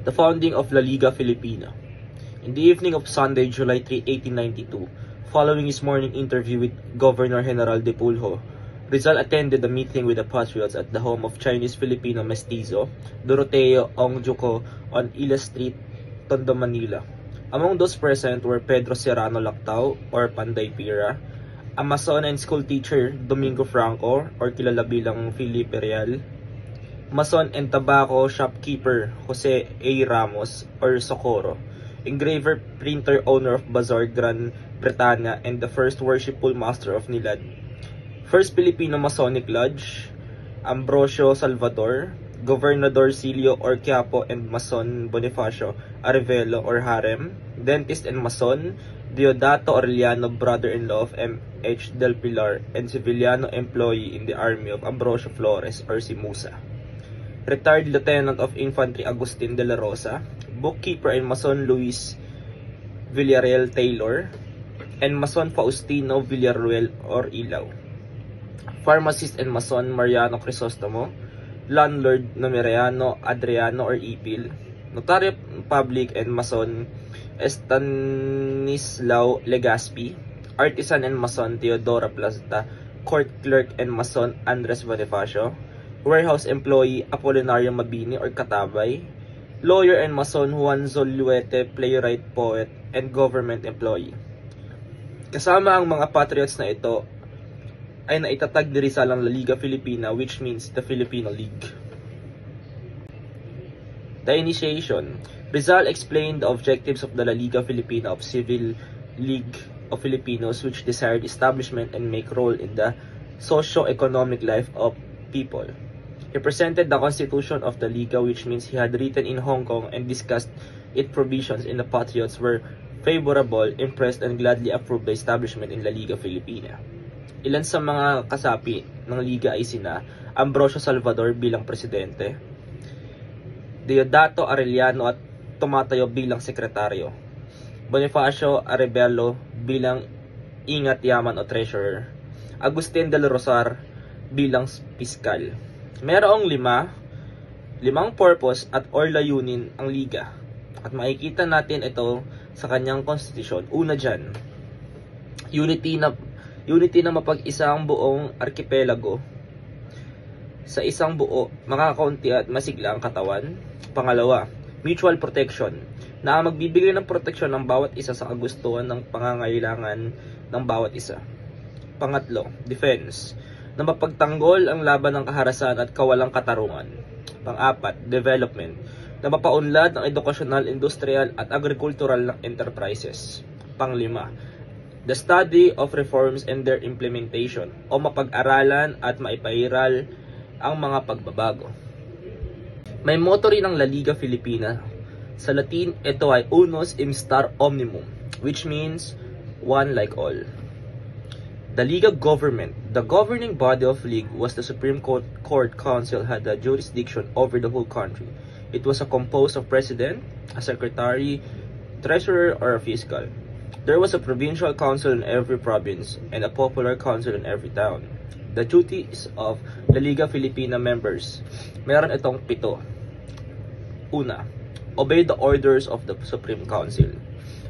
The founding of La Liga Filipina. In the evening of Sunday, July 3, 1892, following his morning interview with Governor General de Pulho, Rizal attended a meeting with the patriots at the home of Chinese-Filipino mestizo Doroteo Ongjuco on Ila Street, Tondo, Manila. Among those present were Pedro Serrano Lactao or Panday Pira, a Mason and school teacher Domingo Franco or kilala bilang Felipe Real, Mason and tobacco shopkeeper Jose A. Ramos or Socorro, engraver, printer, owner of Bazaar Gran Bretana, and the first worshipful master of Nilad. First Filipino Masonic Lodge, Ambrosio Salvador, Gobernador Silio or Quiapo and Mason Bonifacio Arevelo or Harem, dentist and Mason, Diodato Aureliano, brother-in-law of M.H. Del Pilar, and civiliano employee in the army of Ambrosio Flores or si Musa. Retired Lieutenant of Infantry Agustin de la Rosa, bookkeeper and Mason Luis Villarreal Taylor, and Mason Faustino Villarruel or Ilaw. Pharmacist and Mason Mariano Crisostomo, landlord Numeriano Adriano or Ipil, Notary Public and Mason Estanislao Legaspi, artisan and Mason Teodora Plazda, court clerk and Mason Andres Bonifacio, warehouse employee Apolinario Mabini or Katabay, lawyer and Mason Juan Zoluete, playwright, poet, and government employee. Kasama ang mga patriots na ito ay naitatag ni Rizal ang La Liga Filipina, which means the Filipino League. The initiation. Rizal explained the objectives of the La Liga Filipina of Civil League of Filipinos, which desired establishment and make role in the socio-economic life of people. He presented the constitution of the Liga, which means he had written in Hong Kong and discussed its provisions, and the patriots were favorable, impressed, and gladly approved the establishment in La Liga Filipina. Ilan sa mga kasapi ng Liga ay sina Ambrosio Salvador bilang presidente, Diodato Arellano at tumatayo bilang sekretaryo, Bonifacio Arevelo bilang ingat yaman o treasurer, Agustin del Rosar bilang piskal. Mayroong limang purpose at or layunin ang Liga, at makikita natin ito sa kanyang konstitusyon. Una dyan, unity na mapag-isa ang buong arkipelago sa isang buo, makakaunti at masigla ang katawan. Pangalawa, mutual protection, na magbibigay ng proteksyon ng bawat isa sa kagustuhan ng pangangailangan ng bawat isa. Pangatlo, defense, na mapagtanggol ang laban ng kaharasan at kawalang katarungan. Pang-apat, development, na mapaunlad ng edukasyonal, industrial at agricultural ng enterprises. Panglima, the study of reforms and their implementation, o mapag-aralan at maipairal ang mga pagbabago. May motto rin ng La Liga Filipina. Sa Latin, ito ay Unus Imstar Omnium, which means one like all. The Liga government, the governing body of League, was the Supreme Court Council, had the jurisdiction over the whole country. It was composed of president, a secretary, treasurer, or a fiscal. There was a provincial council in every province and a popular council in every town. The duties of the Liga Filipina members, meron itong 7. Una, obey the orders of the Supreme Council.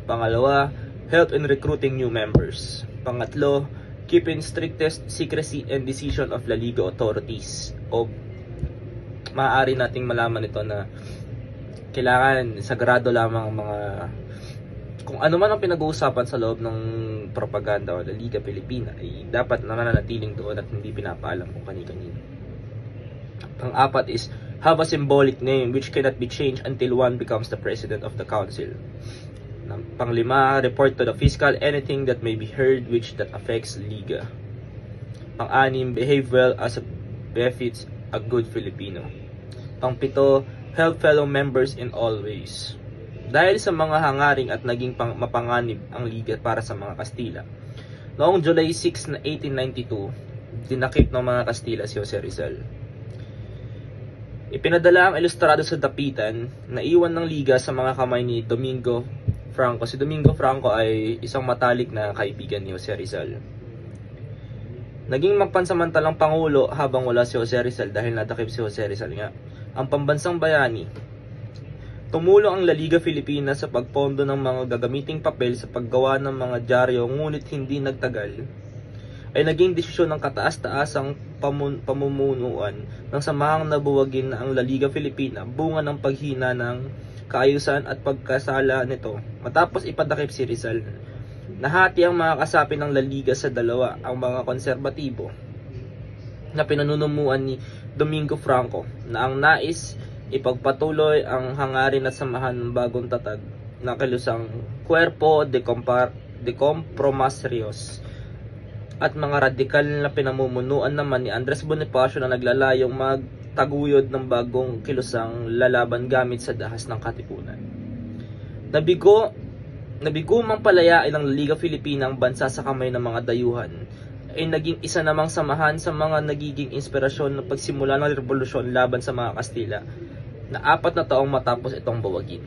Pangalawa, help in recruiting new members. Pangatlo, keep in strictest secrecy and decision of La Liga authorities. O maaari nating malaman ito na kailangan sagrado lamang ang mga kung ano man ang pinag-uusapan sa loob ng propaganda o La Liga Filipina ay dapat nananatiling doon at hindi pinapaalam kung kani-kanino. Pang-apat is have a symbolic name which cannot be changed until one becomes the president of the council. Pang-5, report to the fiscal anything that may be heard which that affects Liga. Pang-6, behave well as befits a good Filipino. Pang-7, help fellow members in all ways. Dahil sa mga hangaring at naging mapanganib ang Liga para sa mga Kastila, noong July 6 na 1892, dinakip ng mga Kastila si Jose Rizal. Ipinadala ang ilustrado sa dapitan na iwan ng Liga sa mga kamay ni Domingo Franco. Si Domingo Franco ay isang matalik na kaibigan ni Jose Rizal. Naging magpansamantalang pangulo habang wala si Jose Rizal dahil nadakip si Jose Rizal nga. Ang pambansang bayani, Tumulong ang La Liga Filipina sa pagpondo ng mga gagamiting papel sa paggawa ng mga dyaryo, ngunit hindi nagtagal ay naging desisyon ng kataas-taasang pamumunuan ng samahang nabuwagin na ang La Liga Filipina, bunga ng paghina ng kaayusan at pagkasala nito. Matapos ipadakip si Rizal, nahati ang mga kasapi ng La Liga sa dalawa, ang mga konserbatibo na pinanunumuan ni Domingo Franco na ang nais ipagpatuloy ang hangarin at samahan ng bagong tatag na kilusang Cuerpo de Compromisarios, at mga radikal na pinamumunuan naman ni Andres Bonifacio na naglalayong magtaguyod ng bagong kilusang lalaban gamit sa dahas ng katipunan. Nabigo mang palayain ng Liga Filipina ang bansa sa kamay ng mga dayuhan, ay naging isa namang samahan sa mga nagiging inspirasyon ng pagsimula ng revolusyon laban sa mga Kastila na 4 na taong matapos itong bawagin.